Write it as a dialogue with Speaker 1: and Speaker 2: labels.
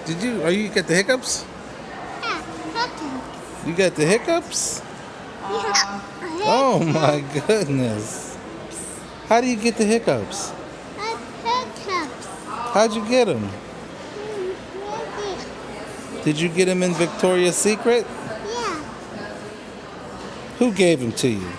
Speaker 1: Are you get the hiccups?
Speaker 2: Yeah, hiccups.
Speaker 1: You got the hiccups?
Speaker 2: Yeah.
Speaker 1: Oh my goodness. How do you get the hiccups?
Speaker 2: Hiccups.
Speaker 1: How'd you get them?
Speaker 2: Maybe.
Speaker 1: Did you get them in Victoria's Secret?
Speaker 2: Yeah.
Speaker 1: Who gave them to you?